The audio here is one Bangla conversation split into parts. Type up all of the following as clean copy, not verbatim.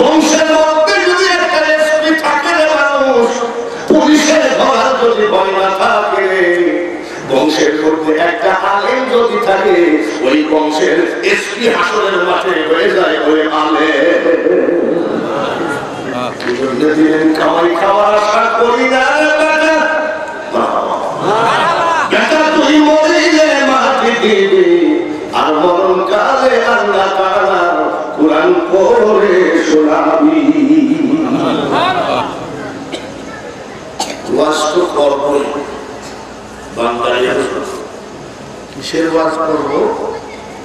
বংশের মধ্যে যদি একটা এসপি থাকে রে মানুষ, পুলিশের ধরার যদি ভয় না থাকে, বংশের মধ্যে একটা আলেম যদি থাকে, ওই বংশের এসপি হাসরের মাঠে হয়ে যায় ওই আলেম। দিন কামাই খাওয়ার আশা করি না বেটা, বেটা তুই মরিলে মাটি দিবি, আর মরণ কালে আল্লাহ তাআলার কুরআন পড়ে শোনাবি। ওয়াজ তো করবই, বাঙালি কিসের ওয়াজ করবো?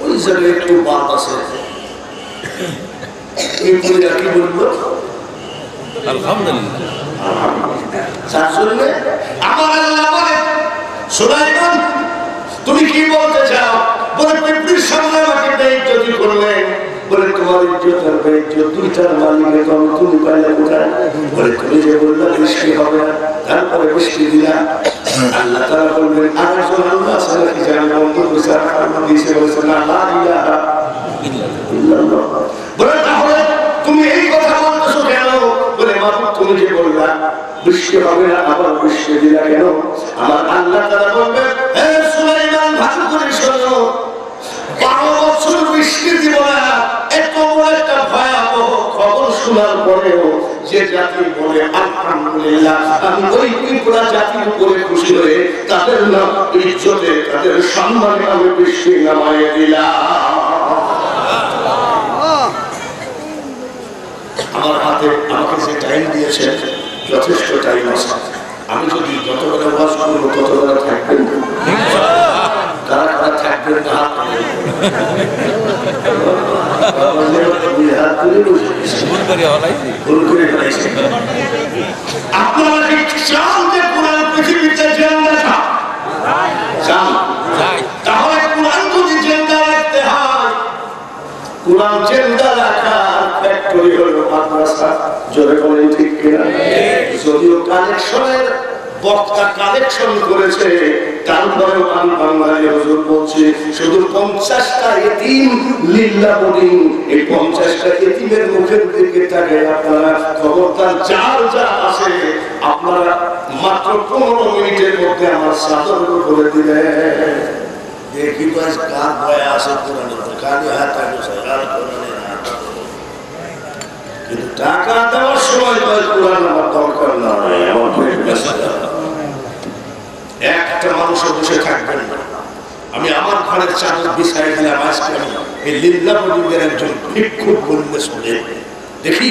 ওই জায়গায় একটু বাদ আছে। এই বইটা কি বলবো? আলহামদুলিল্লাহ। আমার আল্লাহ বলে, সুলাইমান তুমি কি বলতে চাও? বলে পৃথিবীর সামনে আমাকে বেইজ্জতি করলেন। বলে তোমার ইজ্জত আর বেইজ্জত দুইটার মালিকের তো তুমি পাইলে কোথায়? বলে তুমি যে বললা বৃষ্টি হবে না, তারপরে বৃষ্টি দিলা। আল্লাহ তাআলা বললেন আরেকজন আল্লাহ আছে নাকি যারা বন্ধু বিচার কারণ দিয়েছে, বলেছে না লা ইলাহা ইল্লাল্লাহ। বলে তাহলে তুমি এই কথা বলতেছো কেন? বলে মাবুদ তুমি যে বললা বৃষ্টি হবে না, আবার বৃষ্টি দিলা কেন? আমার আল্লাহ তাআলা বলবেন হে সুলাইমান ভালো করে শোনো, 12 বছর বৃষ্টি দিব না, এত বড় একটা ভয়াবহ খবর শোনার পরেও যে জাতি বলে আলহামদুলিল্লাহ, আমি ওই পুরা জাতির উপরে খুশি হয়ে তাদের নাম ইজ্জতে তাদের সম্মানে আমি বৃষ্টি নামায় দিলাম। আমার হাতে আমাকে যে টাইম দিয়েছেন যথেষ্ট টাইম আছে। আমি যদি যতবেলা ওয়াজ করবো ততবেলা থাকবেন, কারা কারা থাকবেন না হাত আপনারা কি চান যে কোরআন পৃথিবীতে জিন্দা থাক? চান? তাহলে কোরআন যদি জিন্দা রাখতে হয়, কোরআন জিন্দা রাখার ফ্যাক্টরি হলো মাদ্রাসা। জোরে বলেন ঠিক কিনা? যদিও কালেকশনের বক্তা কালেকশন করেছে, তারপরেও আমি বাঙালি হুজুর বলছি শুধু 50টা এতিম লিল্লাহ বলি, এই 50টা এতিমের মুখের দিকে তাকিয়ে আপনারা খবরদার যার যা আছে আপনারা মাত্র 15 মিনিটের মধ্যে আমার সাদর করে দিলেন। দেখি তো আজ কার ভয় আছে কোরআনের, কানে হাত আছে আর কোরআনের হাত। কিন্তু টাকা দেওয়ার সময় কোরআন আমার দরকার নয়, আমার একটা মানুষের বসে থাকবেন না। আমি আমার ঘরের চাদর বিছাই দিলাম, আজকে আমি এই লিল্লাহ বলিদের একজন ভিক্ষুক বললে শুনে দেখি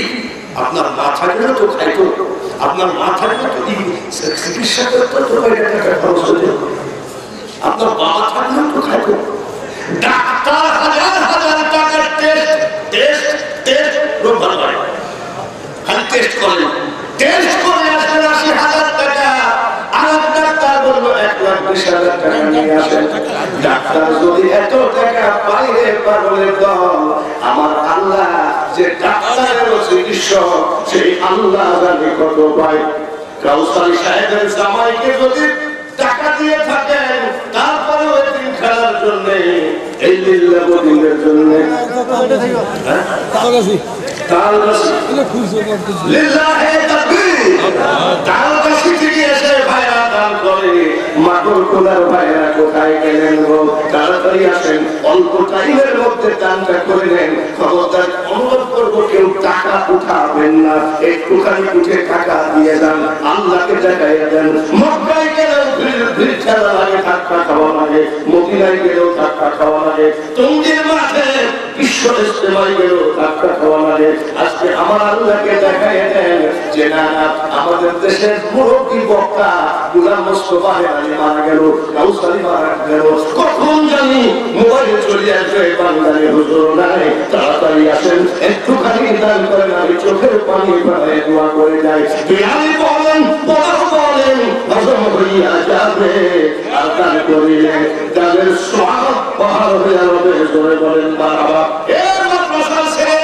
আপনার মাথাগুলো তো খাইতো, আপনার মাথাগুলো তো চিকিৎসা করতে তো টাকা খরচ হতো, আপনার মাথাগুলো তো খাইতো। ডাক্তার হাজার হাজার টাকার টেস্ট টেস্ট টেস্ট রোগ ভালো করে খালি টেস্ট করেন, টেস্ট করে আসেন 80,000 টাকা। আর ডাক্তার বলবো 1,20,000 টাকা নিয়ে আসেন। ডাক্তার যদি এত টাকা পাইলে পাগলের দল, আমার আল্লাহ যে ডাক্তারের চিকিৎসক সেই আল্লাহ জানে কত পায়। কাউসারি সাহেবের জামাইকে যদি টাকা দিয়ে থাকেন, তারপরে ওই দিন খেলার জন্য এই লিল্লাহ বদিনের জন্য লিল্লাহে তাকবীর তালকাশি থেকে এসে ভাইরা দান করে। মাকড় কোলার ভাইরা কোথায় গেলেন গো? তাড়াতাড়ি আসেন, অল্প টাইমের মধ্যে দানটা করে নেন। খবরদার অনুরোধ করবো কেউ টাকা উঠাবেন না, একটুখানি উঠে টাকা দিয়ে যান, আল্লাহকে দেখাইয়া দেন। মক্কায় গেলেও ভিড় ঠেলা লাগে, ধাক্কা খাওয়া লাগে, মদিনায় গেলেও ধাক্কা খাওয়া লাগে, টঙ্গীর মাঠে বিশ্ব ইজতেমায় গেলেও ধাক্কা খাওয়া লাগে। আজকে আমার আল্লাহকে দেখাইয়া দেন যে না আমাদের দেশের মুরব্বী বক্তা গোলাম মোস্তফা আলী মারা গেল, কাউসারি মারা গেল, কখন জানি মোবাইলে চলে আসবে বাঙালি হুজুর নাই, তাড়াতাড়ি আসেন, একটুখানি দান করেন, আমি চোখের পানি বাড়ায় দোয়া করে যাই। বিহারি বলেন বলেন হজম হইয়া যাবে, আর দান করিলে তাদের সব পাহাড় হইয়া যাবে। জোরে বলেন বাবা। এর মাদ্রাসার ছেলে,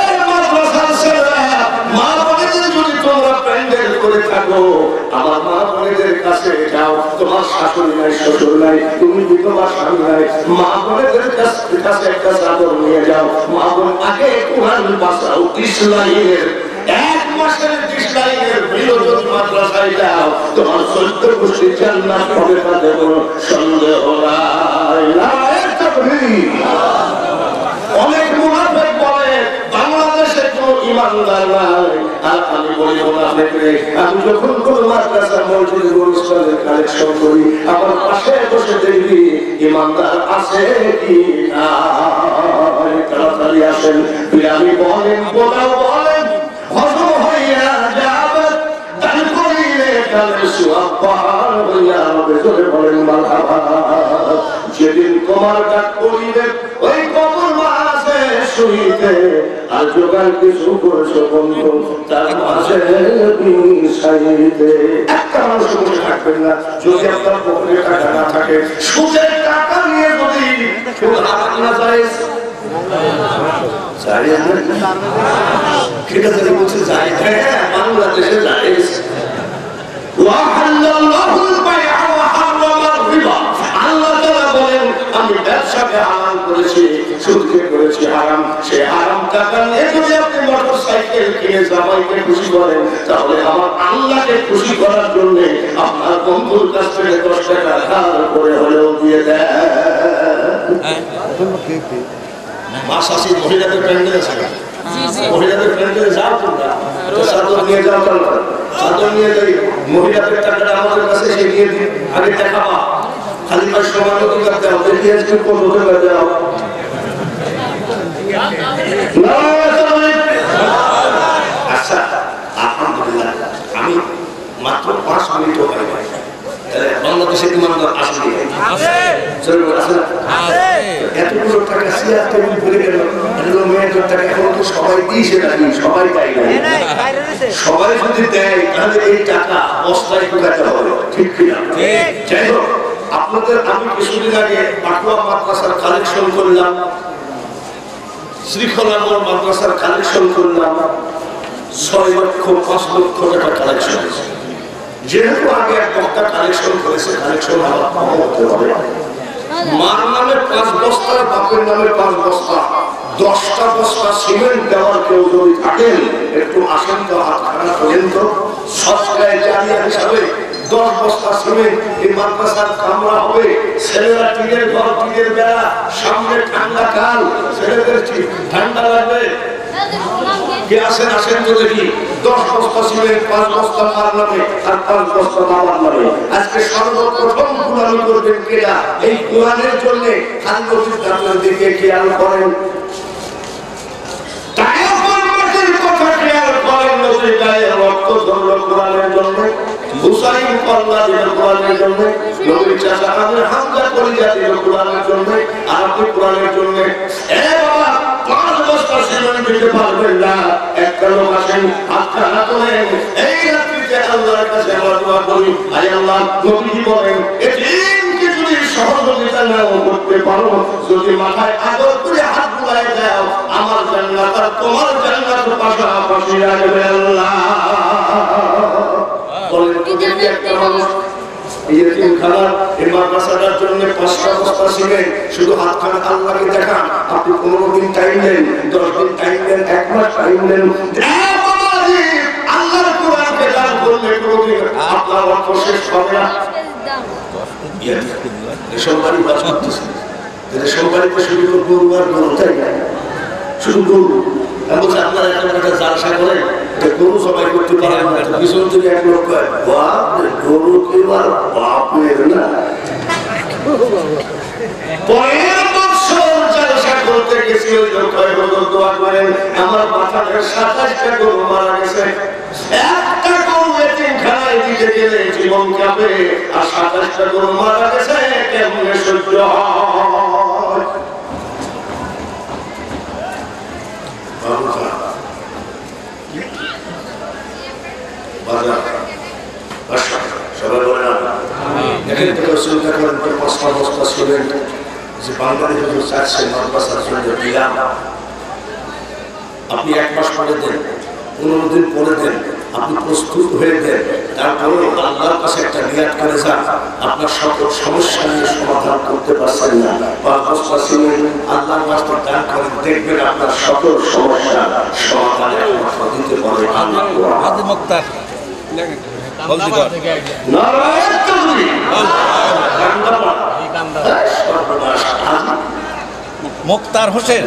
এর মাদ্রাসার ছেলে, মা বলেন যদি তোমরা প্যান্ডেল করে থাকো, আমার মা বোনেদের কাছে যাও, তোমার শাশুড়ি নাই শ্বশুর নাই, তুমি বিধবা স্বামী নাই, মা বোনেদের কাছে একটা চাদর নিয়ে যাও, মা বোন আগে কোরআন বাঁচাও, 30 লাইনের 1 মাসের 30 লাইনের বিরোধী মাদ্রাসায় যাও, তোমার 14 গোষ্ঠী জান্নাত হবে, তাতে কোনো সন্দেহ নাই। অনেক মুনাফিক বলে বাংলাদেশে কোনো ইমানদার নাই, আর আমি বলি মুনাফিকরে, আমি যখন কোনো মাদ্রাসা মসজিদে অনুষ্ঠানের কালেকশন করি, আমার পাশে বসে দেখি ইমানদার আছে কি না। তাড়াতাড়ি আসেন, বিরামি বলেন, বোনাও বলেন, হজম হইয়া যাবে, দান করিলে কালে সুয়াব পাহাড় হইয়া হবে, জোরে বলেন মারহাবা। যেদিন তোমার ডাক করিবে ওই কবর মাঝে শুইতে, আর জোগান কিছু করেছো বন্ধু তার মাঝে মিশাইতে। একটা মানুষ বসে থাকবেন না, যদি আপনার পকেটে টাকা না থাকে, সুদের টাকা নিয়ে যদি কেউ হাত না যায়, ঠিক আছে বলছে যায়, হ্যাঁ বাংলাদেশে যায়। আমি ব্যবসাকে হারাম করেছি, সুদকে করেছি হারাম, সে হারাম টাকা নিয়ে যদি আপনি মোটরসাইকেল কিনে জামাইকে খুশি করেন, তাহলে আমার আল্লাহকে খুশি করার জন্য আপনার বন্ধুর কাছ থেকে 10 টাকা ধার করে হলেও দিয়ে দেন। মাসাসি মহিলাদের প্যান্ডেলে থাকা, মহিলাদের প্যান্ডেলে যাও, তোমরা চাদর নিয়ে যাও, চাদর নিয়ে যাই, মহিলাদের টাকাটা আমাদের কাছে এসে দিয়ে দিন, আগে দেখাবা, খালি মাস সময় অধিকার দেওয়া, দেখি আজকে কত টাকা দেওয়া। আচ্ছা, আলহামদুলিল্লাহ, আমি মাত্র 5 মিনিটও পাই নাই, বাংলাদেশে ইমানদার আসলে এতগুলো টাকা সিয়ার টেবিল ভরে গেল, এগুলো মেয়েদের টাকা এখন তো সবাই দিয়েছে নাকি, সবাই দেয় না, সবাই যদি দেয় তাহলে এই টাকা বস্তায় ঢুকাতে হবে, ঠিক কিনা? যাই হোক, আপনাদের আমি কিছুদিন আগে পাটুয়া মাদ্রাসার কালেকশন করলাম, শ্রীখলামর মাদ্রাসার কালেকশন করলাম, 6 লক্ষ 5 লক্ষ টাকা কালেকশন হয়েছে। যেহেতু আগে এক বক্তা কালেকশন করেছে, কালেকশন হতে হবে, মার নামে 5 বস্তা, বাপের নামে 5 বস্তা, 10টা বস্তা সিমেন্ট দেওয়ার কেউ যদি থাকেন একটু আসেন তো, হাত খানা পর্যন্ত সস্তায় জানিয়া হিসাবে 10 বস্তা সিমেন্ট এই মাদ্রাসার কামরা হবে। ছেলেরা টিনের ঘর, টিনের বেড়া, সামনে ঠান্ডা কাল, ছেলেদের ঠান্ডা লাগবে, কে আসেন আসেন তো দেখি। 10 বস্তা সিমেন্ট, 5 বস্তা মার নামে আর 5 বস্তা বাবার নামে। আজকে সর্বপ্রথম কুরআনি করবেন কেনা, এই কুরআনের জন্য খান নবীর আপনার দিকে খেয়াল করেন, কথা খেয়াল করেন, নবীর গায়ে রক্ত ঝরল কুরআনের জন্য, হুসাইন কল্লা দিল কুরআনের জন্য, নবীর চাচা আমির হামজা কলিজা দিল কুরআনের জন্য, আর আপনি কুরআনের জন্য এ বাবা 5 বস্তা সিমেন্ট দিতে পারবেন না। একটা লোক আসেন, হাতটা না তোলেন, এই রাত্রিতে আল্লাহর কাছে আমরা দোয়া করি, আয় আল্লাহ, নবীজি বলেন এতিমকে যদি সহযোগিতা নাও করতে পারো, যদি মাথায় আদর করে হাত বুলায় দাও, আমার জান্নাত আর তোমার জান্নাত পাশাপাশি রাখবে আল্লাহ। বলেন যদি একটা মানুষ এই এতিমখানার এই মাদ্রাসাটার জন্য 5টা বস্তা সিমেন্ট শুধু হাতখানা আল্লাহকে দেখান, আপনি 15 দিন টাইম দেন, 10 দিন টাইম দেন, 1 মাস টাইম দেন, আল্লাহর কোরআনকে দান করলে কোনোদিন আপনার অর্থ শেষ হবে না। রেশন বাড়ি বাস করতেছে, রেশন বাড়িতে শুধু গরু আর গরু, তাই না? শুধু গরু। আমি বলছি আপনারা একটা জালসা করেন, গরু সবাই করতে পারেন না, পিছন থেকে এক লোক কয় বাপ গরু এবার বাপের না। পরের বছর জালসা করতে গেছি, ওই লোক কয় দোয়া করেন, আমার মাথায় 27টা গরু মারা গেছে, একটা গরু এতিমখানায় দিতে গেলে জীবন যাবে, আর 27টা গরু মারা গেছে, কেমনে সহ্য হয়? সবাই বলে না এখানে থেকে চিন্তা করেন, 5টা বস্তা স্টুডেন্ট যে বাংলাদেশে চাচ্ছে মাদ্রাসার জন্য দিলাম, আপনি 1 মাস পরে দেন, 15 দিন পরে দেন, আপনি প্রস্তুত হয়ে দেন, তারপরে আল্লাহর কাছে একটা নিয়াত করে যান। আপনার সকল সমস্যা নিয়ে সমাধান করতে পারছেন না, বা আল্লাহর রাস্তা দান করেন, দেখবেন আপনার সকল সমস্যা সমাধানে দিতে পারে আল্লাহ। মুক্তার হোসেন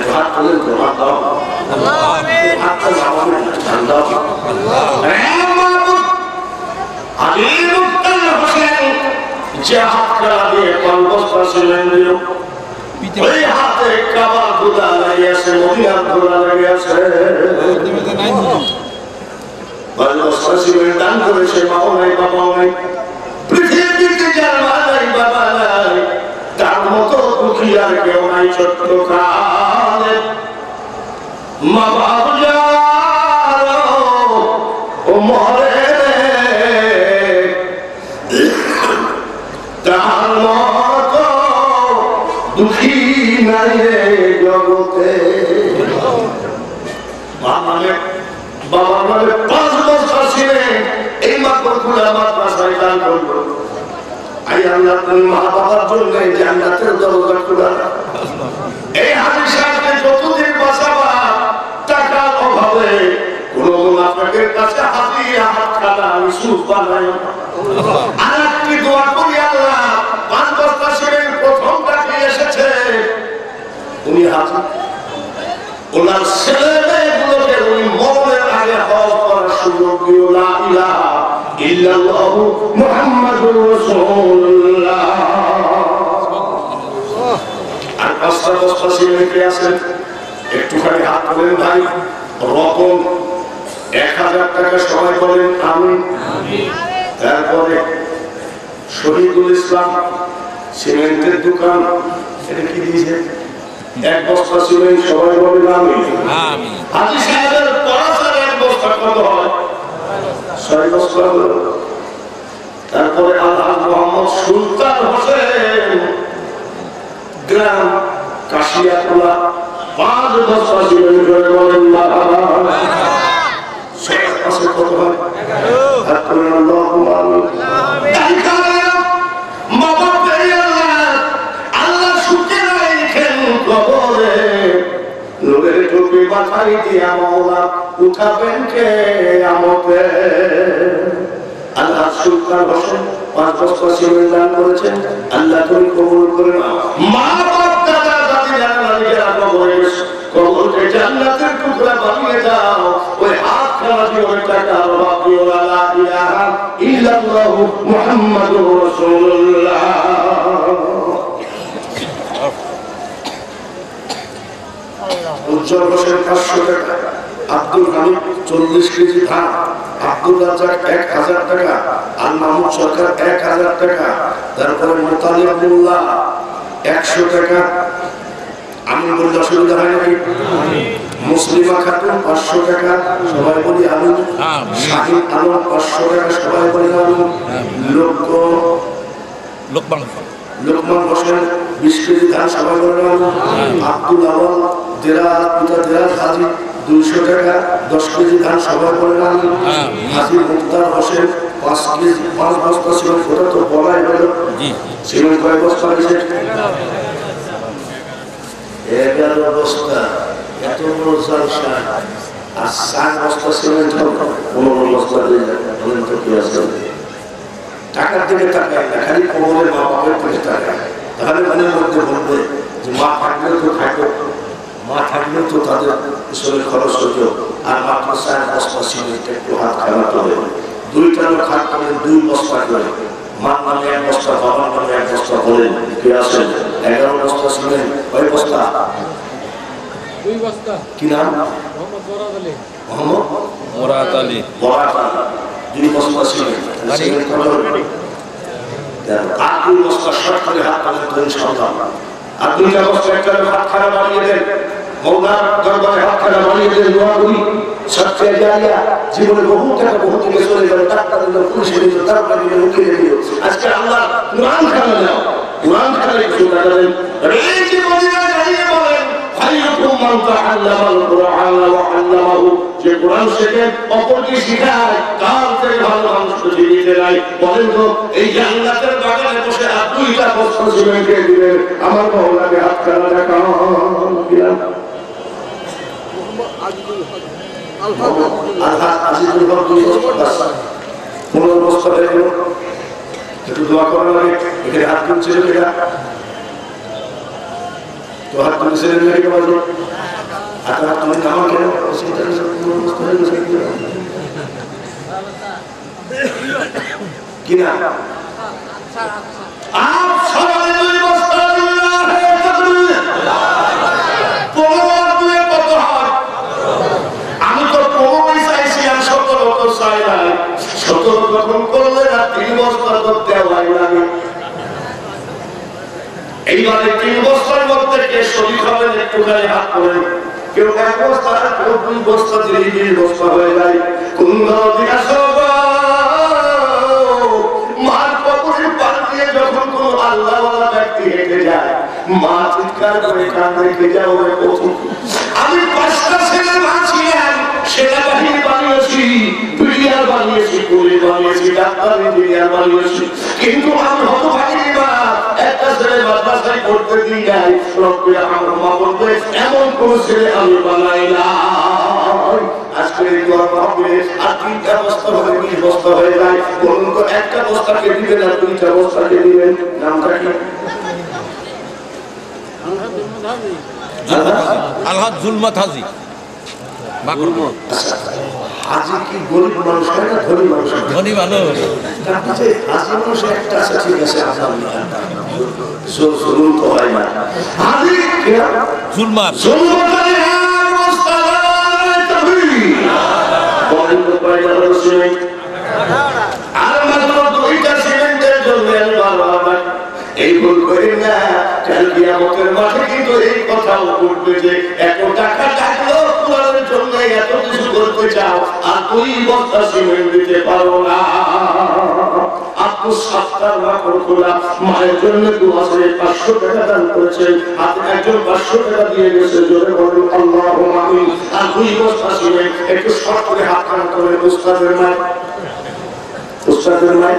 যে হাত খেলা দিয়ে কলবস্তা ছিলেন ওই হাতে কাবার ধুলা লেগে আছে, মদিনার ধুলা লেগে আছে। কলবস্তা ছিলেন দান করেছে, মাও নাই বাবাও নাই, পৃথিবীতে যার মা নাই বাবা নাই, তার মতো দুঃখী আর কেউ নাই। ছোট্ট কালে মা বাবা ও মরে তার মতো দুঃখী নাই রে জগতে। বাবা মানে 5 বছর ছিলেন, এই মাত্র খুলে আমার বাসায় দান করলো। আই আল্লাহ তুমি মা বাবার জন্য জান্নাতের দরজা খোলা। এই হাজির সাহেবকে যতদিন বাঁচাবা, টাকার অভাবে কোন মুনাফিকের কাছে হাজিরা হাত খানা আমি সুখ বানাই। আর একটি দোয়া করি, আল্লাহ 5 বছর ছিলেন, প্রথমটা কি এসেছে উনি হাজির, ওনার ছেলে মেয়েগুলোকে উনি মরণের আগে হজ করার সুযোগ দিও। লা ইলাহা ইল্লাল্লাহু মুহাম্মাদুর রাসূলুল্লাহ। আর 5 বছর ছিলেন কে আছেন একটুখানি হাত তোলেন ভাই। রতন 1000 টাকা সবাই বলেন আমিন। তারপরে শহীদুল ইসলাম সিমেন্টের দোকান, এটা কি দিয়েছে 1 বস্তা ছিলেন, সবাই বলেন আমিন। হাজী সাহেবের পড়াশোনার 1 বস্তা কত হয়? 6 বস্তা। তারপরে আলহাজ মোহাম্মদ সুলতান হোসেন গ্রাম কাশিয়াতলা 5 বস্তা ছিলেন, বলেন কত হয়? আল্লাহ সুখে রাখেন কবরে, লোকের টুপি মাথায় দিয়া মওলা উঠাবেন কে আমতে। আল্লাহ সুলতান হোসেন 5 বছর ছিলেন, দান করেছেন, আল্লাহ তুমি কবুল করে নাও। মা বাপ দাদা দাদি নানা কবরে কবরকে জান্নাতের টুকরা বানিয়ে দাও। ওই হাত খানা দিয়ে ওই টাকা অভাব দিও না। লা ইলাহা ইল্লাল্লাহু মুহাম্মাদুর রাসূলুল্লাহ। উজ্জ্বল হোসেন 500 টাকা, আব্দুল হামিদ 40 কেজি ধান, আব্দুল রাজ্জাক 1000 টাকা, আর মাহমুদ সরকার 1000 টাকা। তারপরে মোতালিবুল্লাহ 100 টাকা। আমি বলি অসুবিধা হয় নাকি? মুসলিমা খাতুন 500 টাকা, সবাই বলি আমি। শাহিন আলম 500 টাকা, সবাই বলি আমি। লোকমান হোসেন 20 কেজি ধান, সবাই বলি আমি। আব্দুল আওয়াল দেরাজ হাজি 200 টাকা, 10 কেজি ধান, সবাই বলি আমি। হাজি মুক্তার হোসেন 5 বস্তা ছিল, ওটা তো বলাই হলো। সিমেন্ট কয় বস্তা হয়েছে? 11 বস্তা। এত বড় জালসা। আর 7 বস্তা সিমেন্ট 15 বস্তা দিয়ে বলেন তো কি আছে? টাকার দিকে তাকায় না, খালি কবরের মা বাপের দিকে তাকায়। তাহলে মনের মধ্যে বলবে যে মা থাকলেও তো থাকো, মা থাকলেও তো তাদের পিছনে খরচ হতো। আর মাত্র 4 বস্তা সিমেন্ট, একটু হাত খারাপ হবে। 2টা লোক হাত করেন 2 বস্তা করে, মার নামে 1 বস্তা, বাবার নামে 1 বস্তা বলেন কে আছেন? 11 বস্তা ছিলেন, কয় বস্তা? 2 বস্তা। কি নাম? মোহাম্মদ বরাত আলী। মোহাম্মদ বরাত আলী। 2 বস্তা ছিলেন। আর 2 বস্তা শর্ট করে হাত করেন তো ইনশাআল্লাহ। আর 2টা বস্তা একটা হাত খারাপ বানিয়ে দেন, মওলার দরবারে হাত খারাপ বানিয়ে দেন। দোয়া করি সবচেয়ে জারিয়া, জীবনে বহু টাকা বহু দিকে চলে গেল, টাকা দিল, পুলিশে দিল, তারপরে দিল, উকিলে দিল। আজকে আল্লাহ কোরআন খানা নাও, কোরআন খানা কিছু দেন। এই জীবনে দাঁড়িয়ে বলেন খাইরুকুম মান মান তাআল্লামাল কুরআন ওয়া আল্লামাহু, যে কোরআন শেখে অপরকে শেখায়, তার থেকে ভালো মানুষ তো জীবিতে নাই। বলেন তো এই জান্নাতের বাগানে বসে আর দুইটা বস্তা সিমেন্ট দিয়ে দিবেন, আমার মহল্লাকে হাত খাড়া দেখান। আজিজুল হক 2 বস্তা, 15 বস্তা হয়ে গেল। একটু দোয়া করা লাগে। এখানে হাত তুলছিল কিনা? তো হাত তুলেছিলেন নাকি বাজে? হাত তুলে নামা কেন? কিনা আপ সবাই 2 বস্তা আল্লাহে তাকবীর। 15 দুয়ে কত হয়? আমি তো 15 চাইছিলাম, 17 তো চাই না। 17 যখন করলে না 3 বস্তা করতে হয় লাগে। এইবারে 3 বস্তার মধ্যে কে শরীর হবেন একটুখানি হাত করেন। কেউ 1 বস্তা, কেউ 2 বস্তা, 3 বস্তা হয়ে যায়। কোন জিজ্ঞাসা মার কবরের পার দিয়ে যখন কোন আল্লাহওয়ালা ব্যক্তি হেঁটে যায়, মা চিৎকার করে কাঁদে, রেখে যাও রে প্রথম। আমি 5টা ছেলে মা ছিলাম, সেনাবাহিনী বানিয়েছি, বিডিআর বানিয়েছি, পুলিশ বানিয়েছি, ডাক্তার ইঞ্জিনিয়ার বানিয়েছি, কিন্তু আমি হতভাগিনী মা একটা ছেলে মাদ্রাসায় পড়তে দিয়ে যাই, রব্বে আমার মা বলতে এমন কোন ছেলে আমি বানাই না। আজকে এই দোয়া হবে আর 3টা বস্তা হলে 20 বস্তা হয়ে যায়। বলুন তো 1টা বস্তাকে দিবেন আর 2টা বস্তাকে দিবেন, নামটা কি? আলহাজ জুলমাত হাজি হাজি কি গরিব মানুষ হয় না ধনী মানুষ? ধনী মানুষ। হাজি মানুষ একটা আছে, ঠিক আছে, শুনুন তো হয় না। হাজি জুলমাত আর মাত্র 2টা সিমেন্টের জন্য এই ভুল করি না। কাল কিয়ামতের মাঠে কিন্তু এই কথাও বলবে যে এত টাকা টাকলো কোরআনের জন্য এত কিছু করতে চাও আর 2 বস্তা সিমেন্ট দিতে পারো না। আত্মসাৎকার না করলা, মায়ের জন্য 2500 টাকা দান করেছে, আর একজন 500 টাকা দিয়ে গেছে। জোরে বলেন আল্লাহুম্মা আমিন। আর 2 বস্তা সিমেন্ট একটু শর্ট করে হাত কান করে উস্তাদের মায়, উস্তাদের মায়,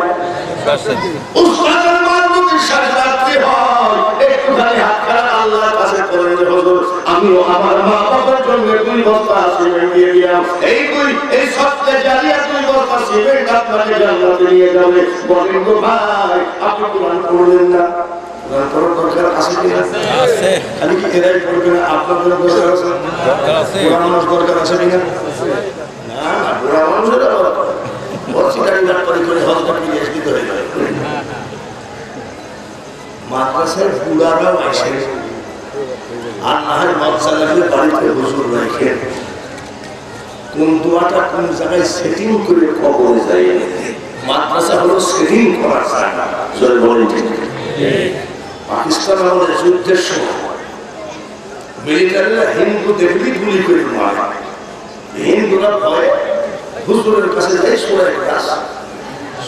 উস্তাদের মার মধ্যে সাজদাতে হয় একটুখানি হাত কান আল্লাহর কাছে করে যে হুজুর আমিও আমার মা বাবার জন্য 2 বস্তা সিমেন্ট দিয়ে দিলাম। এই সত্যে জারিয়া 2 বস্তা সিমেন্ট আপনাকে জান্নাতে নিয়ে যাবে। বলেন তো ভাই আপনি কোরআন পড়লেন না? কোরআন পড়ার দরকার আছে কি না? আছে। খালি কি এরাই পড়বে না, আপনাদের দরকার আছে? কোরআন মানুষ দরকার আছে কিনা? না, কোরআন মানুষের দরকার। মাদ্রাসায় বুড়ারাও আসে আর না হয় মাদ্রাসায় বাড়িতে হুজুর রাখে। কোন দোয়াটা কোন জায়গায় সেটিং করে কবরে যায়, মাদ্রাসা হলো সেটিং করা জায়গা। জয় বলেন ঠিক। পাকিস্তান আমাদের যুদ্ধের সময় মিলিটারিরা হিন্দু দেখলি গুলি করে মারে। হিন্দুরা ভয় হুজুরের কাছে যাই সূরা ইখলাস,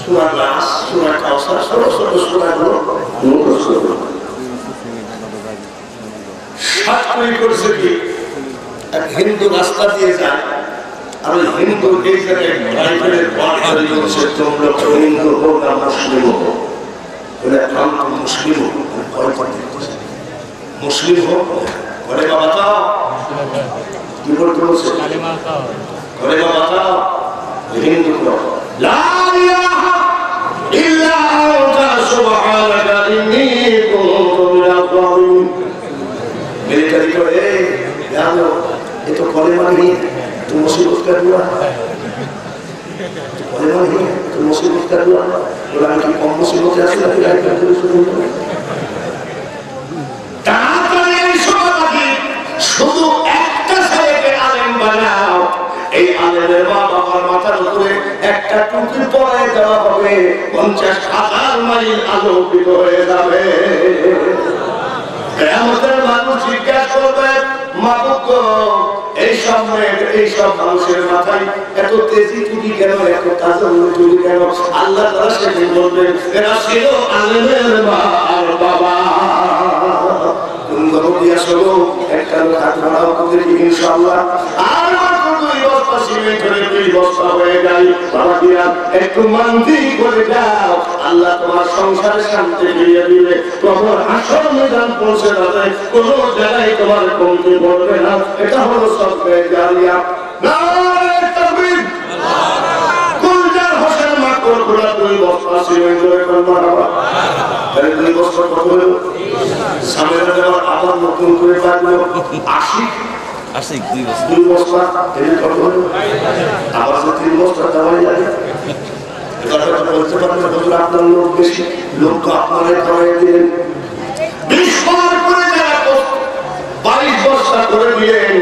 সূরা নাস, সূরা কাউসার, ছোট ছোট সূরাগুলো মুখস্থ করে। সাতটি করছে কি এক হিন্দু রাস্তা দিয়ে যায় আর ওই হিন্দু এই জায়গায় রাইফেলের বাড়ি তৈরি করছে, তোমরা হিন্দু হো না মুসলিম হো, বলে আমি মুসলিম হো। ভয় করতে মুসলিম হো বলে বাবা তাও কি বলতে বলছে, বলে বাবা তাও হিন্দু লা ইলাহা ইল্লা আনতা সুবহানাকা ইন্নী কুনতু মিনাজ জালিমিন। মিলিটারি করে জানো এ তো কলেমা নেই, তো মুসিবত का दुआ, কলেমা নেই তো মুসিবত का दुआ। বলে আমি কি কম মুসিবতে আছি নাকি লাইফ করে শুরু করব? তাড়াতাড়ি এই সমাজে শুধু একটা ছেলেকে আলেম বানাও, এই আলেমের মা বাবার মাথার উপরে একটা টুপি পরায় দেওয়া হবে, 50,000 মাইল আলোকিত হয়ে যাবে। কিয়ামতের মানুষ জিজ্ঞাসা করবে মাবুদ এই সব মানুষের মাথায় এত তেজি টুপি কেন, এত তাজমুল টুপি কেন? আল্লাহ তাআলা সেদিন বলবেন এরা ছিল আলেমের মা আর বাবা। কোন গরম দিয়া সরো একটা হাত বাড়াও করে ইনশাআল্লাহ। আর মাত্র 2 বস্তা সিমেন্ট করে 2 বস্তা হয়ে যায়। বাবা দিয়া একটু মানতি করে যাও, আল্লাহ তোমার সংসারে শান্তি ফিরিয়ে দিবে। কবর হাসর ময়দান পৌঁছে যাবে, কোনো জায়গায় তোমার কমতি পড়বে না। এটা হলো সবচেয়ে জারিয়া। নারে তাকবীর, কুলজার হোসেন মাকর খোলা 2 বস্তা সিমেন্ট করে মারহাবা। তাহলে 2 বস্তা কত হলো? সামনে যাওয়ার আবার নতুন করে পারলো 80 2 বস্তা, এই কত হলো? আবার 3 বস্তা দেওয়া যায়। এটা বলতে পারেন হুজুর আপনার লোক বেশি, লোক তো আপনারাই করে দিলেন। 20 করে যারা 22 বস্তা করে দিলেন।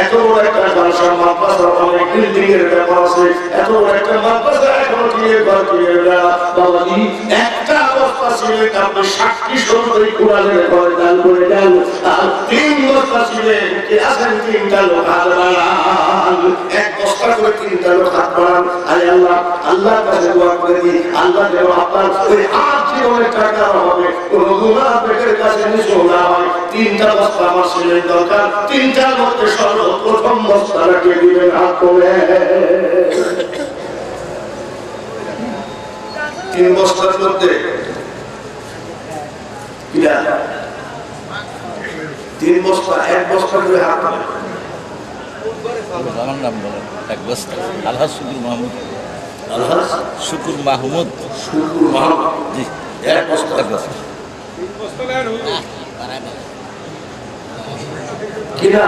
এত বড় একটা বাসা মাদ্রাসা, অনেক বিল্ডিং এর ব্যাপার আছে। এত বড় একটা মাদ্রাসা এখনো দিয়ে ঘর দিয়ে বাবাজি একটা বস্তা সিমেন্ট আপনি 60 কোরআনের ঘরে দান করে দেন। আর 3 বস্তা সিমেন্ট কে আছেন 3টা লোক হাত বাড়ান, 1 বস্তা করে 3টা লোক হাত বাড়ান। আরে আল্লাহ, আল্লাহর কাছে দোয়া করে দিই, আল্লাহ যেন আপনার ওই হাত জীবনের টাকা হবে, কোন গুনাহ পেটের কাছে নিচু না হয়। 3টা বস্তা আমার সিমেন্ট দরকার, 3টার মধ্যে সর্বপ্রথম বস্তা রেখে দিবেন হাত করে। 3 বস্তার মধ্যে 3 বস্তা, 1 বস্তা করে হাত করে। আমার নাম বলেন, 1 বস্তা। আলহাজ শুকুর মাহমুদ। আলহাজ শুকুর মাহমুদ। শুকুর মাহমুদ, জি, 1 বস্তা। 1 বস্তা। কিনা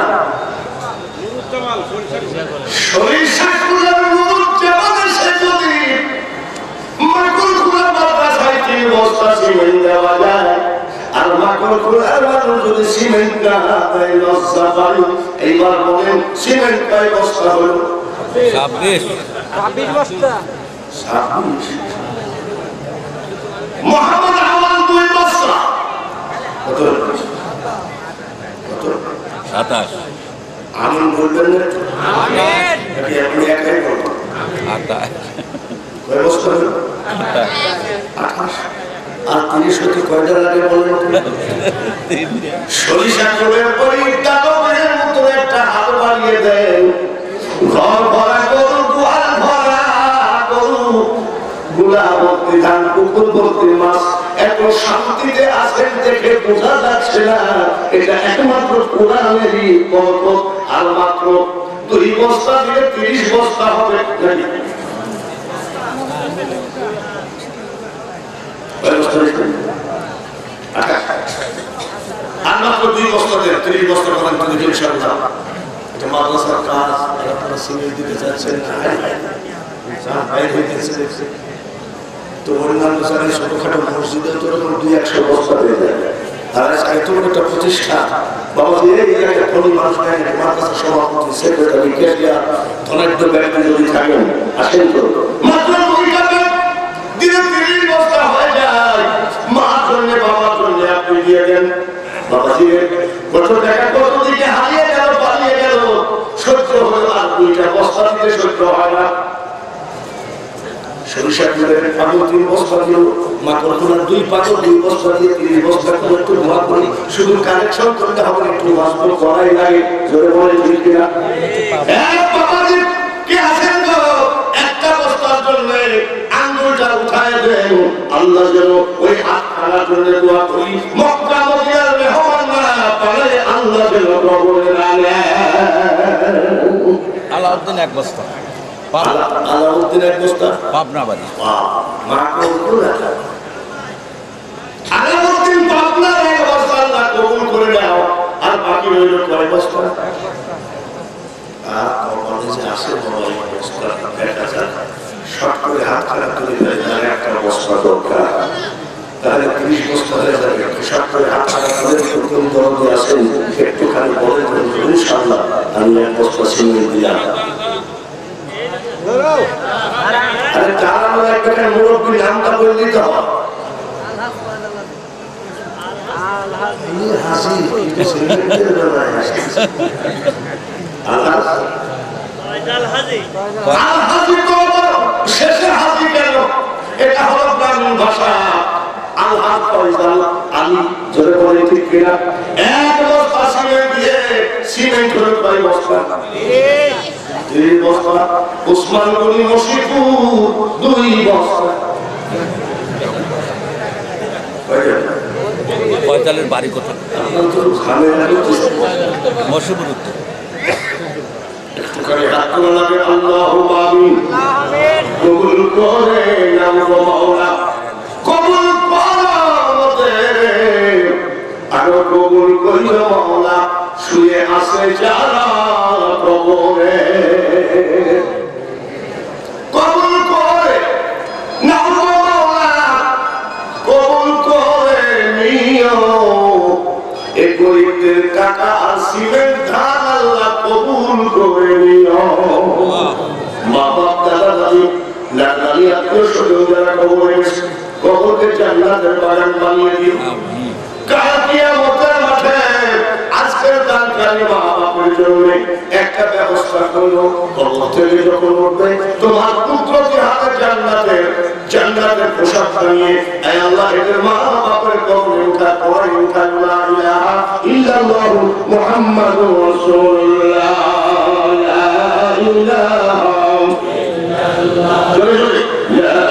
সরিষা কুলার নুরুজ্জামান এসে যদি মাকড় কুলা মাদ্রাসায় 3 বস্তা সিমেন্ট দেওয়া যায়, আর মাকড় কুলার মানুষ যদি সিমেন্ট না দেয় লজ্জা পাই। এইবার বলেন সিমেন্ট কয় বস্তা হলো? 26 বস্তা। 26। মোহাম্মদ আওয়াল 2 বস্তা, কত? 27 আমিন বলবেন না? আমিন। আপনি একাই বলবেন। 28 কয় বস্তা হলো? 28। আর 30 হতে কয়টা লাগে বলেন? সরিষা কুলের পরি দানবের মতো একটা হাত বাড়িয়ে দেন। ঘর ভরা গরু, গোয়াল ভরা গরু, গুলা ভর্তি ধান, পুকুর ভর্তি মাছ, এত শান্তিতে আছেন দেখে বোঝা যাচ্ছে না। এটা একমাত্র কোরআনেরই বরকত। আর মাত্র 2 বস্তা দিয়ে 30 বস্তা হবে। আর মাত্র 2 বস্তা দিয়ে 30 বস্তা করেন তো ইনশাআল্লাহ। এটা মাদ্রাসার কাজ, আপনারা সিমেন্ট দিতে চাচ্ছেন বাইরে হইতেছে। তো অন্যান্য জায়গায় ছোটখাটো মসজিদে তো এরকম 200-100 বস্তা হয়ে যায়। আর এত বড় একটা প্রতিষ্ঠান, বাবা দিয়ে এই জায়গায় কোনো মানুষ নেয়, মাদ্রাসা সভাপতি, সেক্রেটারি, ক্যাশিয়ার, ধনাঢ্য ব্যক্তি যদি থাকেন আসেন তো। মাত্র 2 টাকা দিনে 30 বস্তা হয়ে যায়। মার জন্য, বাবার জন্য আপনি দিয়ে দেন। বাবা দিয়ে কত টাকা কত দিকে হারিয়ে গেল, পালিয়ে গেল, সহ্য হলো। আর 2টা বস্তা দিতে সহ্য হয় না। সরিষা কুলের পাগল 3 বস্তা দিল, মাকড় খোলার 2 পাগল 2 বস্তা দিয়ে 30 বস্তা করে একটু ধোয়া করি। শুধু কানেকশন করতে হবে, একটু বাস্তব করাই লাগে। জোরে বলে ঠিক কিনা? বাবাজি কে আছেন গো? একটা বস্তার জন্য আঙ্গুলটা উঠায় দেন। আল্লাহ যেন ওই হাত খাড়া করে দোয়া করি, মক্কা মদিনার মেহমান না পারে, আল্লাহ যেন কবরে না নেয়। আলাউদ্দিন 1 বস্তা। আলাউদ্দিন 1 বস্তা, পাবনা বাড়ি। আলাউদ্দিন পাবনার 1 বস্তা আল্লাহ কবুল করে নাও। আর বাকি রইল কয় বস্তা? আর কবরে যে আসে বড় 1 বস্তা দেখা যায়। শর্ট করে হাত খারাপ করে দেয়, তার 1টা বস্তা দরকার। তাহলে 30 বস্তা হয়ে যাবে। শর্ট করে হাত খারাপ করে কোন দরদে আসেন একটুখানি বলে দেন, ইনশাআল্লাহ আমি 1 বস্তা সিমেন্ট দিলাম। আরে যারা আমরা একটা মুরব্বীর নামটা বলে দিতে হবে। শেষে হাজি কেন? এটা হলো গ্রামীণ ভাষা। আলহাজ ফয়সাল আলী, জোরে বলে ঠিক কিনা? 1 সিমেন্ট হলো কয় বস্তা? 3 বস্তা। ওসমান গনি মশিপুর 2 বস্তা। পয়তালের বাড়ি কোথায়? আপনার তো ঝামেলা করতেছে। মশিবুর উত্তর। একটুখানি হাত তোলা লাগে, আল্লাহুম্মা আমিন। কবুল করে নাও গো মাওলা, কবুল করো আমাদের, আরো কবুল করিও মাওলা শুয়ে আছে যারা কবরে। কবুল করে নাও গো মাওলা, কবুল করে নিও এ গরিবদের টাকা আর সিমেন্ট ধান আল্লাহ কবুল করে নিও। মা বাপ দাদা দাদি নানানি আত্মীয় স্বজন যারা কবরে গেছে কবরকে জান্নাতের বাগান বানিয়ে দিও। কাল কিয়ামতের মাঠে আজকের দানকারী মা বাপের জন্য একটা ব্যবস্থা করলো, কবর থেকে যখন উঠবে তোমার পুত্রকে হাতে জান্নাতের পোশাক বানিয়ে আয় আল্লাহ এদের মা বাপের কবরে উঠা পরে উঠা লা ইলাহা ইল্লাল্লাহু মুহাম্মাদুর রাসূলুল্লাহ, লা ইলাহা ইল্লাল্লাহ, লা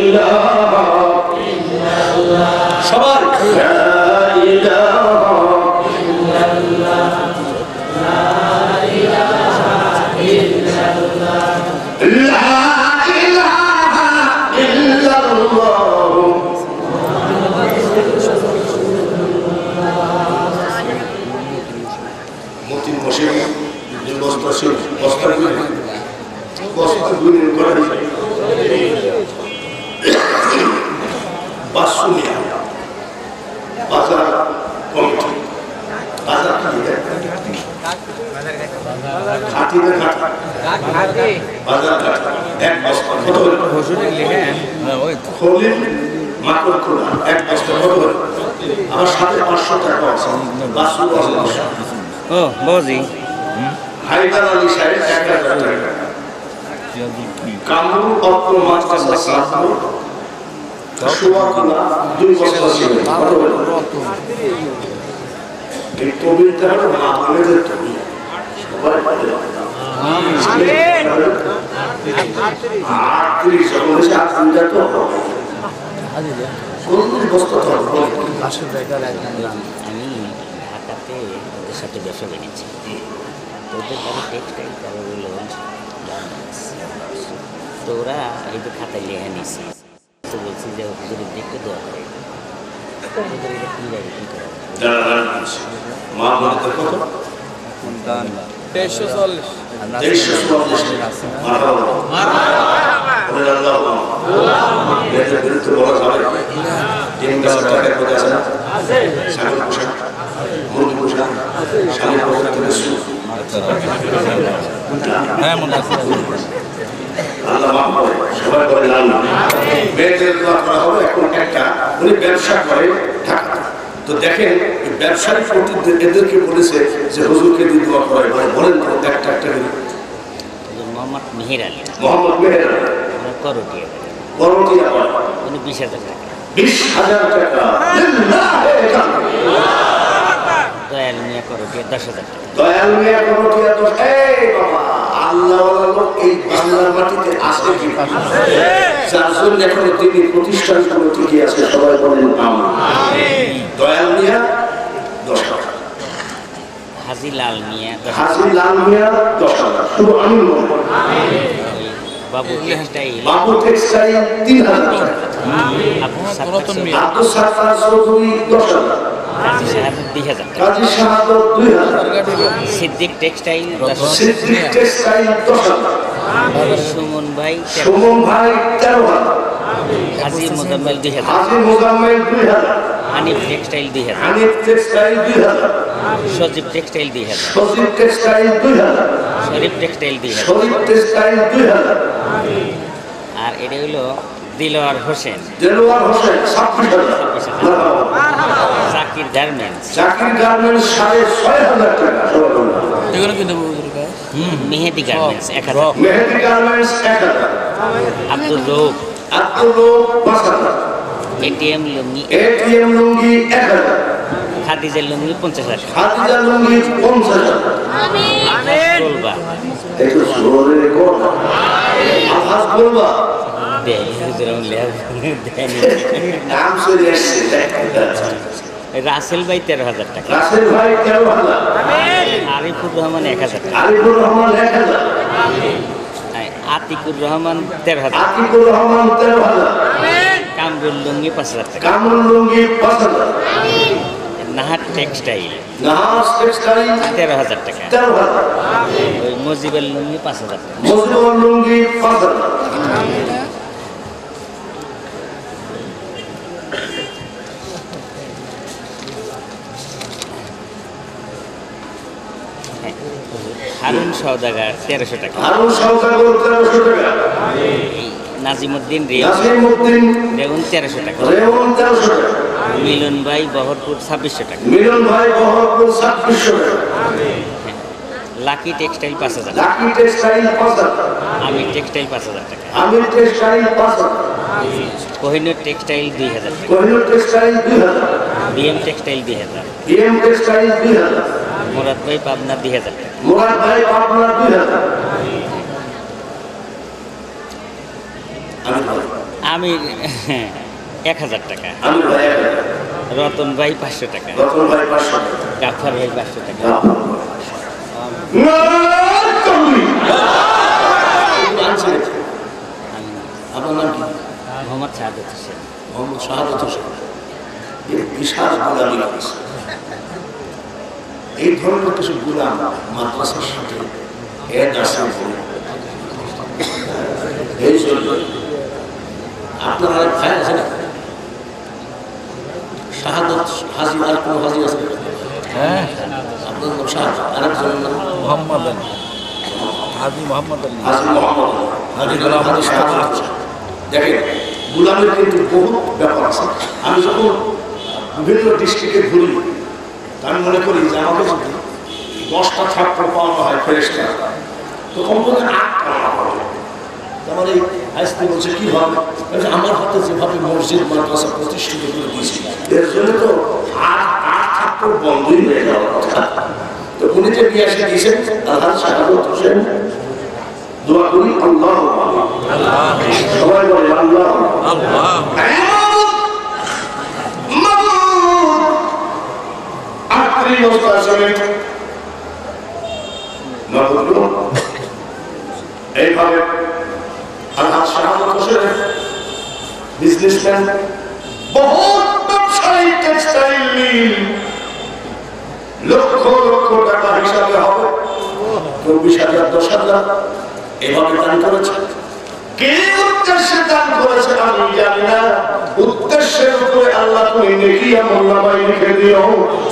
ইলাহা ইল্লাল্লাহ, সবার লা ইলাহা ইল্লাল্লাহ, লা ইলাহা ইল্লাল্লাহ, লা ইলাহা ইল্লাল্লাহ। মতিন বসে বস্তা ছিল, বস্তা গুলি করা বাসুনিয়া বাজার কমিটি, বাজার খাটি বাজার এক বস্তা খলিল মাকড় খোলা এক বস্তা আমার 550 টাকা আছে। ও বাবাজি, হায়দার আলী সাহেব 1000 টাকা, কামরুল অপ্র মাস্টার সাহেব সুবাকুলা 2 বস্তা ছিল। এই কবিতা মা বলে তুমি সবাই পারে আমি ঢাকাতে ওদের সাথে ব্যবসা বেরিয়েছি, ওদের বাড়ি টেক্সটাইল তারা হলো গার্মেন্টস, তো ওরা এই যে খাতায় লেখা নিয়েছি, তো বলছি যে হুজুরের দেখতে দেওয়া হয় ওদের এটা কীভাবে কী করা মা বলতে কত 2340 হ্যাঁ মনে আছে। সবাই করে উনি ব্যবসা করে ঢাকা। তো দেখেন ব্যবসায়ী এদেরকে বলেছে যে হুজুরকে দিয়ে দোয়া করে, বলেন তো একটা একটা মোহাম্মদ মেহের আলী, মোহাম্মদ মেহের আলী করটিয়া করটিয়া উনি 20,000 টাকা, 20,000 টাকা, দয়াল মিয়া করটিয়া 10,000 টাকা, দয়াল মিয়া করটিয়া 10। এই বাবা আল্লাহওয়ালা লোক এই বাংলার মাটিতে আসে কি যার জন্য এখন তিনি প্রতিষ্ঠানগুলো টিকে আছে, সবাই বলেন আমিন। দয়াল মিয়া 10 টাকা, হাজি লাল মিয়া হাজি লাল মিয়া 10,000, শুধু আমি বাবু টেক্সটাইল, বাবু টেক্সটাইল 3,000 টাকা, আব্দুল সাত্তার চৌধুরী 10,000, কাজী সাহেব 2,000 টাকা, কাজী শাহাদত 2,000, সিদ্দিক টেক্সটাইল সিদ্দিক টেক্সটাইল 10,000, সুমন ভাই 13,000, হাজি মোজাম্মেল 2,000, হাজি মোজাম্মেল 2,000, হানিফ টেক্সটাইল 2,000, হানিফ টেক্সটাইল 2,000, সজীব টেক্সটাইল 2,000, সজীব টেক্সটাইল 2,000, শরীফ টেক্সটাইল 2,000, শরীফ টেক্সটাইল 2,000, আর এটা হলো দিলওয়ার হোসেন, দেলোয়ার হোসেন 26,000, জাকির গার্মেন্টস, জাকির গার্মেন্টস 6,500 টাকা, এগুলো কিন্তু হুজুর কাছে মেহেদি গার্মেন্টস 1,000, মেহেদি গার্মেন্টস 1,000, আব্দুর রৌফ, আব্দুল রৌফ 5,000, এটিএম লুঙ্গি, এটিএম লুঙ্গি 1,000, খাদিজার লুঙ্গি 50,000 টাকা। খাদিজার লুঙ্গি 50,000 টাকা। বলবা একটু জোরে কোন আওয়াজ বলবা দেয় হুজুর লেব দেয়নি। নাম চলে আসছে রাসেল ভাই 13,000 টাকা। রাসেল ভাই 13,000। আরিফুর রহমান 1,000 টাকা। আরিফুর রহমান 1,000। আতিকুর রহমান 13,000। আতিকুর রহমান 13,000। কামরুল লুঙ্গি 5,000 টাকা। কামরুল লুঙ্গি 5,000। নাহার টেক্সটাইল নাহাস টেক্সটাইল 13,000 টাকা। 13,000। ওই মজিবের লুঙ্গি 5,000 টাকা। মজুর লুঙ্গি 5,000। হারুন সওদাগর 1300 টাকা। হারুন সওদাগর 1300 টাকা। নাজিমউদ্দিন নাজিমউদ্দিন রেউন 1300 টাকা। রেউন 1300 টাকা। মিলন ভাই বহরপুর 2600 টাকা। মিলন ভাই বহরপুর 2600 টাকা। লাকি টেক্সটাইল 5,000 টাকা। লাকি টেক্সটাইল 5,000 টাকা। আমির টেক্সটাইল 5,000 টাকা। আমির টেক্সটাইল 5,000 টাকা। কোহিনুর টেক্সটাইল 2,000 টাকা। কোহিনুর টেক্সটাইল 2,000 টাকা। BM textile 2,000। বিএম টেক্সটাইল 2,000 টাকা। মুরাদ ভাই পাবনা 2,000 টাকা। মুরাদ ভাই পাবনা 2,000 টাকা। আমির 1,000 টাকা। আমির ভাই 1,000 টাকা। রতন ভাই 500 টাকা। রতন ভাই 500 টাকা। গাফার ভাই 500 টাকা। আপনার নাম কি? মোহাম্মদ শাহাদত হোসেন। মোহাম্মদ শাহাদত হোসেন। বিশাল গোলামি করেছে। এই ধরনের কিছু গোলাম মাদ্রাসার সাথে এর নার্সিং হোমে এই জন্য আপনার আর ভাই আছে না? শাহাদত হাজি আর কোনো হাজি আছে না? হ্যাঁ আপনার নাম শাহাদত আর একজনের নাম মোহাম্মদ আলী হাজি মোহাম্মদ আলী হাজী মোহাম্মদ হাজি গোলাম হাজি শাহাদত। দেখেন গোলামের কিন্তু বহু ব্যাপার আছে। আমি যখন বিভিন্ন ডিস্ট্রিক্টে ঘুরি আমি মনে করি যে আমাকে যদি 10টা ছাত্র পাওয়ানো হয় ফেরেশতা তো কমপক্ষে 8টা হবে। আমার এই আজকে বলছে কি হবে আমার হাতে যেভাবে মসজিদ মাদ্রাসা প্রতিষ্ঠিত করে দিয়েছি এর জন্য তো আট ছাত্র বন্ধই হয়ে যাওয়ার কথা। তো উনি যে নিয়ে এসে দিয়েছেন আলহাজ শাহাদত হোসেন দোয়া করি আল্লাহ সবাই বলে আল্লাহ এইভাবে আলহাজ শাহাদত হোসেন বিজনেসম্যান বহুত ব্যবসায়ী টেক্সটাইল মিল লক্ষ লক্ষ টাকা হিসাবে হবে 24,000 10,000 এভাবে দান করেছে। কে উদ্দেশ্যে দান করেছে আমি জানি না। উদ্দেশ্যের উপরে আল্লাহ তুমি নেকি আমলনামায় লিখে দিও,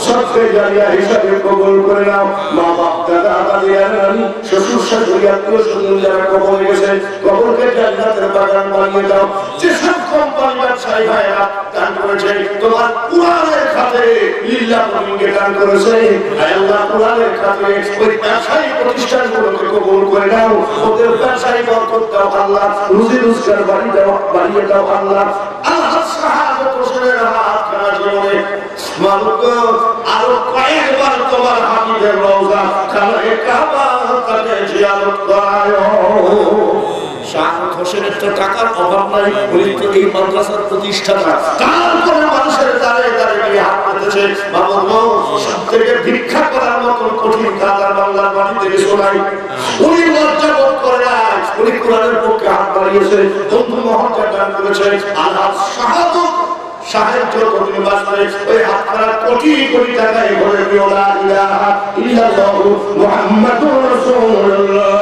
সদকা জারিয়া হিসাবে কবুল করে নাও। মা বাপ দাদা দাদি নানি শ্বশুর শাশুড়ি আত্মীয় স্বজন যারা কবর গেছে কবরকে জান্নাতের বাগান বানিয়ে দাও। যেসব কোম্পানি ব্যবসায়ী ভাইরা দান করেছে তোমার কুরআনের খাতিরে লিল্লাহ বলিকে দান করেছে আল্লাহ কুরআনের খাতিরে ওই ব্যবসায়ী প্রতিষ্ঠানগুলোকে কবুল করে নাও। ওদের ব্যবসায়ী বরকত দাও আল্লাহ, রুজি রোজগার বাড়িয়ে দাও আল্লাহ। আল্লাহ শাহাদত হোসেনের হাত খানা জোরে মালিক আরো কয়েকবার তোমার হাবিবের রওজা খানায়ে কাবা তাকে জিয়ারত করায়। শাহাদত হোসেনের তো টাকার অভাব নাই, উনি তো এই মাদ্রাসার প্রতিষ্ঠাতা। তারপরে মানুষের দ্বারে দ্বারে গিয়ে হাত পেতেছে। বাবা সব থেকে ভিক্ষা করার মতো কঠিন কাজ আর বাংলার মাটিতে কিছু নাই। উনি লজ্জা বোধ করে না, উনি কোরআনের পক্ষে হাত বাড়িয়েছে, বন্ধু মহত্তা দান করেছে। আল্লাহ শাহাদত সাহায্য করতে বাঁচবে ওই হাত খানা কোটি কোটি টাকায় ভরে দিও লা ইলাহা ইল্লাল্লাহু মুহাম্মাদুর রাসূলুল্লাহ।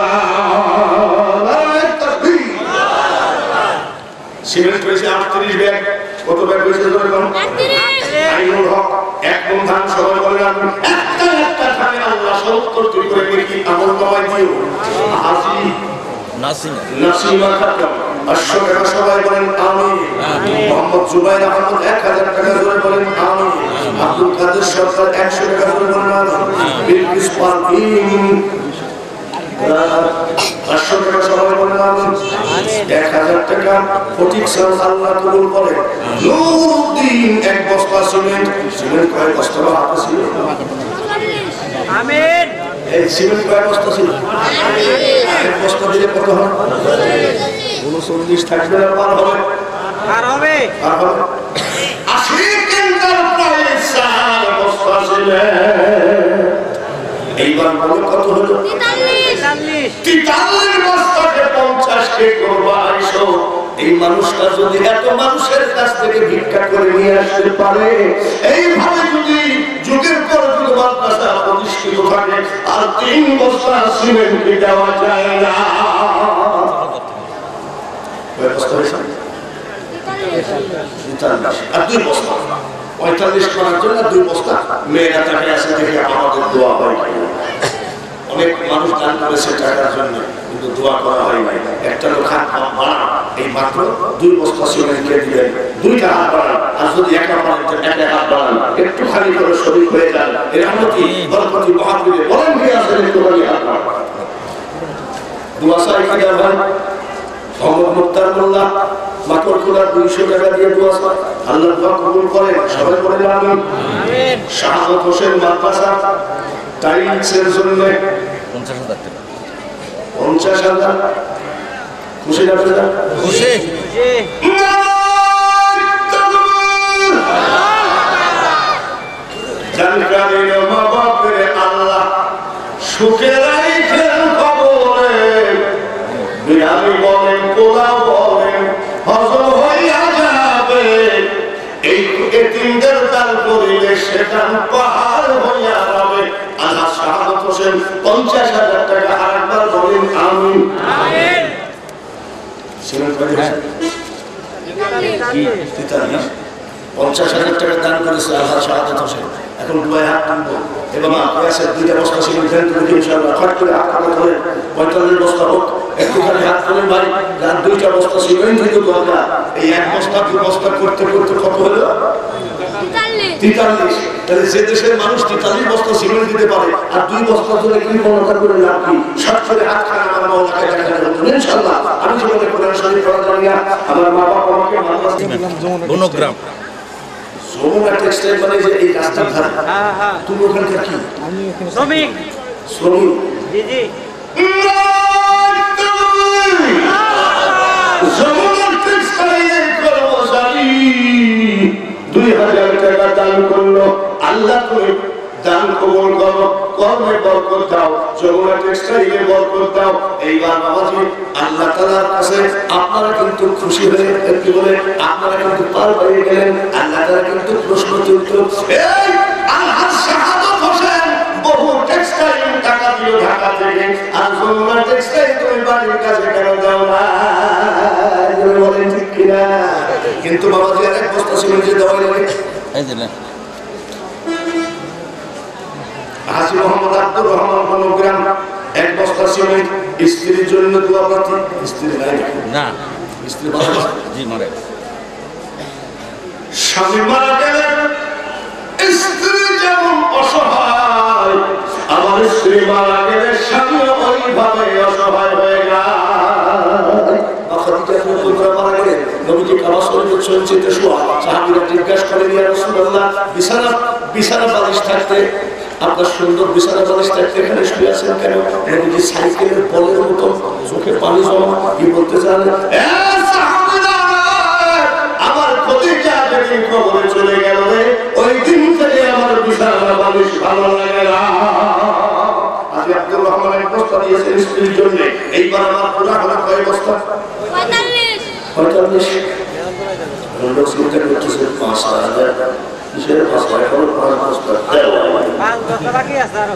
সিমেন্ট হয়েছে 38 ব্যাগ। কত ব্যাগ হয়েছে ধরলাম 38। আইনুল হক এক মন ধান সবাই বলে আমি একটা একটা ধানে আল্লাহ 70 করে দেখি আমল নামায় দিও। আজি নাসিমা খাতুন 800 টাকা সবাই বলেন আমিন। মোহাম্মদ জুবাইর আহমদ 1000 টাকা জোরে বলেন আমিন। আব্দুল কাদের সরকার 100 টাকা জোরে বলেন আমিন। বিলকিস পারভিন 500 টাকা সবাই বলেন আমিন। 1000 টাকা ফটিক সাল আল্লাহ কবুল করে। নূরুদ্দিন এক বস্তা সিমেন্ট কয় বস্তা হাতে ছিল? আমিন। এই সিমেন্ট কয় বস্তা ছিল? এক বস্তা দিলে কত হবে? 39 থাকবে না, পার হবে? আর হবে? পার হবে। 80 কুইন্টাল পয়সা বস্তা সিমেন্ট। এইবার বলো কত হলো? 43 বস্তাকে 50 কে করবা আইসো। এই মানুষটা যদি এত মানুষের কাছ থেকে ভিক্ষা করে নিয়ে আসতে পারে, এইভাবে যদি যুগের পর যুগ মাদ্রাসা প্রতিষ্ঠিত থাকে, আর 3 বস্তা সিমেন্ট দেওয়া যায় না। ব্যবস্থা হয়েছে আর 2 বস্তা 45 করার জন্য 2 বস্তা। মেয়েরা তাকে আসে দেখে আমাদের দোয়া হয়। অনেক মানুষ দান করেছে টাকার জন্য, কিন্তু দোয়া করা হয় নাই। একটা লোক হাত বাড়ান, এই মাত্র 2 বস্তা সিমেন্ট কে দিলেন। 2টা হাত বাড়ান, আর যদি একটা হাত বাড়ান, একটু খালি করে শরীর হয়ে যান। এর আমতি বরকতি মহাবীরে বলেন কি আসেন একটু খালি হাত বাড়ান। দোয়া চাই কি ভাই? মোহাম্মদ মুক্তার মোল্লা মাকড়খোলা 200 টাকা দিয়ে দোয়া চাই, আল্লাহ দোয়া কবুল করেন। সবাই বলেন আমিন। শাহাদত হোসেন মাদ্রাসা টাইলসের জন্য 50,000 টাকা। 50,000। খুশি না বেজা? খুশি। জানকারীর মা বাপের আল্লাহ সুখে রাখেন কবরে। বিহারি বলেন, কোলা বলেন, হজম হইয়া যাবে। এই এতিমদের দান করিলে সেটা পাহাড় হইয়া যাবে। আল্লাহ শাহাদত হোসেন 50,000 টাকা। আরেকবার বলেন আমিন। সিমেন্ট কয় দিয়েছে? 43। 50,000 টাকা দান করেছে আল্লাহ শাহাদত হোসেন। এখন দুয়ায় হাত টানবো এবং আপনার 2টা বস্তা সিমেন্ট দেন তুমি ইনশাআল্লাহ। ফট করে হাত টানা ধরে 45 বস্তা হোক, একটুখানি হাত তোলেন ভাই। যার 2টা বস্তা সিমেন্ট কিন্তু দরকার। এই 1 বস্তা 2 বস্তা করতে করতে কত হলো? 43। তাহলে যে দেশের মানুষ 43 বস্তা সিমেন্ট দিতে পারে, আর 2 বস্তা ধরে কি মনে করে লাভ কি? শর্ট করে হাত খান আমার মাওলাকে দেখাতে হবে ইনশাআল্লাহ। আমি জীবনে কোরআন শরীফ পড়া জানি না, আমার মা বাবা আমাকে মাদ্রাসা বনগ্রাম যমুনা টেক্সটাইল মানে যে এই রাস্তার ধারে। তুমি ওখানকার কি? শ্রমিক। শ্রমিক। জি জি। যমুনার টেক্সটাইলের কর্মচারী 2,000 টাকা দান করলো। আল্লাহ তুমি দান কবুল করো, কর্মে বরকত দাও, যমুনা টেক্সটাইলে বরকত দাও। এইবার বাবাজি আল্লাহ তাআলার কাছে আপনারা কিন্তু খুশি হয়ে কি বলে আপনারা কিন্তু পার পেয়ে গেলেন। আল্লাহ তাআলা কিন্তু প্রশ্ন তুলতো, এই আলহাজ শাহাদত হোসেন বহু টেক্সটাইল টাকা দিল ঢাকা থেকে, আর যমুনা টেক্সটাইল তুমি বাড়ির কাছে কেন দাও না? বলেন ঠিক কিনা? কিন্তু বাবাজি আর 1 বস্তা সিমেন্ট যে দেওয়া লাগে। এই যে না হাজী মোহাম্মদ আব্দুর রহমান বনগ্রাম 1 বস্তা সিমেন্ট। স্ত্রীর জন্য দোয়া প্রার্থী। স্ত্রী নাই না স্ত্রী মারা জি মারে স্বামী মারা গেলেন, স্ত্রী যেমন অসহায়, আমার স্ত্রী মারা গেলে স্বামী ওইভাবে অসহায় হয়ে যায়। বিছানা বালিশ থাকতে আপনার সুন্দর বিছানা বালিশ থাকতে এখানে শুয়ে আছেন কেন? সাইকেলের বলের মতো চোখে পানি জমা। কি বলতে চান? আমার খদিজা যেদিন কবরে চলে গেল, ওই দিন থেকে আমার বিছানা বালিশ ভালো লাগে না। আজকে আব্দুর রহমান 1 বস্তা দিয়েছেন স্ত্রীর জন্য। এইবার আমার পুরা হলো কয় বস্তা? 45। লোক চিন্তা করতেছে 5,000 কিসের 5,000 এখন 5 বস্তা বাকি আছে আরো।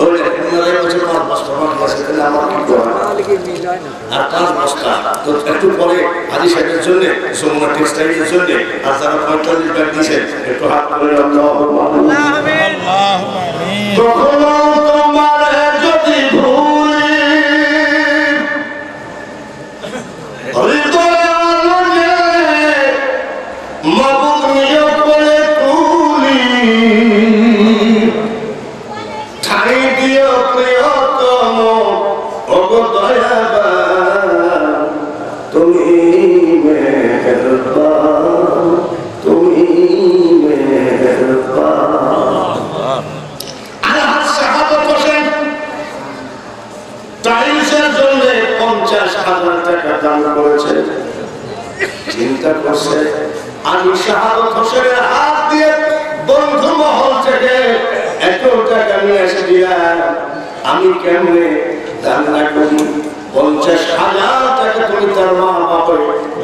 ওই আপনারা বলছে 5 বস্তা বাকি আছে, তাহলে আমার কি করা? আর 5 বস্তা তো একটু পরে হাজী সাহেবের জন্য, যমুনা টেক্সটাইলের জন্য, আর যারা 45 ব্যাগ দিয়েছেন একটু হাত করে আল্লাহুম্মা আমিন। কখনো তোমার যদি ভুলি হৃদয় আলোকে মাবুদ নিয়োগ করে তুলি, ঠাই দিও প্রিয়তম ওগো দয়াবান, তুমি মেহেরবান, তুমি মেহেরবান। আল্লাহর সাহাবত হোসেন টাইলসের জন্য 50,000 টাকা দান করেছে। চিন্তা করছে আমি সাহাবত হোসেনের হাত দিয়ে বন্ধু মহল থেকে এত টাকা নিয়ে এসে দিলাম, আমি কেমনে দান না করি? 50,000 টাকা তুমি তার মা বাবা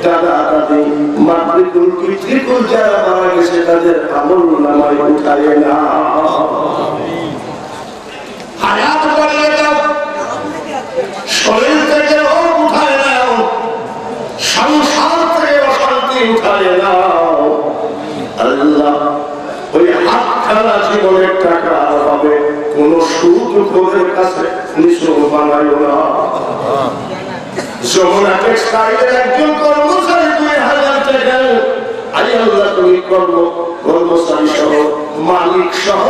দাদা দাদি মাতৃকুল পিতৃকুল যারা মারা গেছে তাদের আমল নামায় উঠায় না। হায়াত বাড়িয়ে দাও, শরীর থেকে রোগ উঠায় নাও, সংসার থেকে অশান্তি উঠায় নাও। আল্লাহ ওই হাতখানা জীবনের টাকা হবে কোন সুদ খোরের কাছে নিঃস্ব বানায় না। যমুনা টেক্সটাইলের একজন কর্মচারী 2,000 টাকা, আই আল্লাহ তুমি কর্মচারী সহ মালিক সহ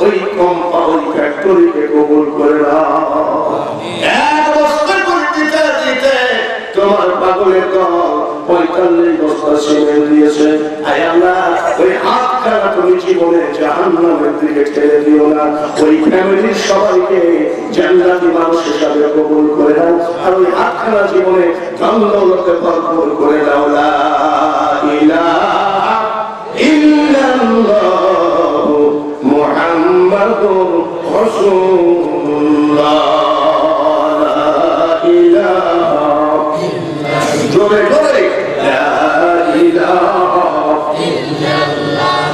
ওই কোম্পানি ফ্যাক্টরিকে কবুল করে নাও। এক বস্তা করে দিতে দিতে তোমার পাগলের দল 45 বস্তা সিমেন্ট দিয়েছে। আয় আল্লাহ ওই হাতখানা তুমি জীবনে জাহান্নামের দিকে ঠেলে দিও না। ওই ফ্যামিলির সবাইকে জান্নাতি মানুষ হিসাবে কবুল করে নাও। আর ওই হাতখানা জীবনে ধন-দৌলতে ভরপুর করে দাও। লা ইলাহা ইল্লাল্লাহু মুহাম্মাদুর রাসূলুল্লাহ। লা ইলাহা জোরে জোরে লা ইলাহা ইল্লাল্লাহ।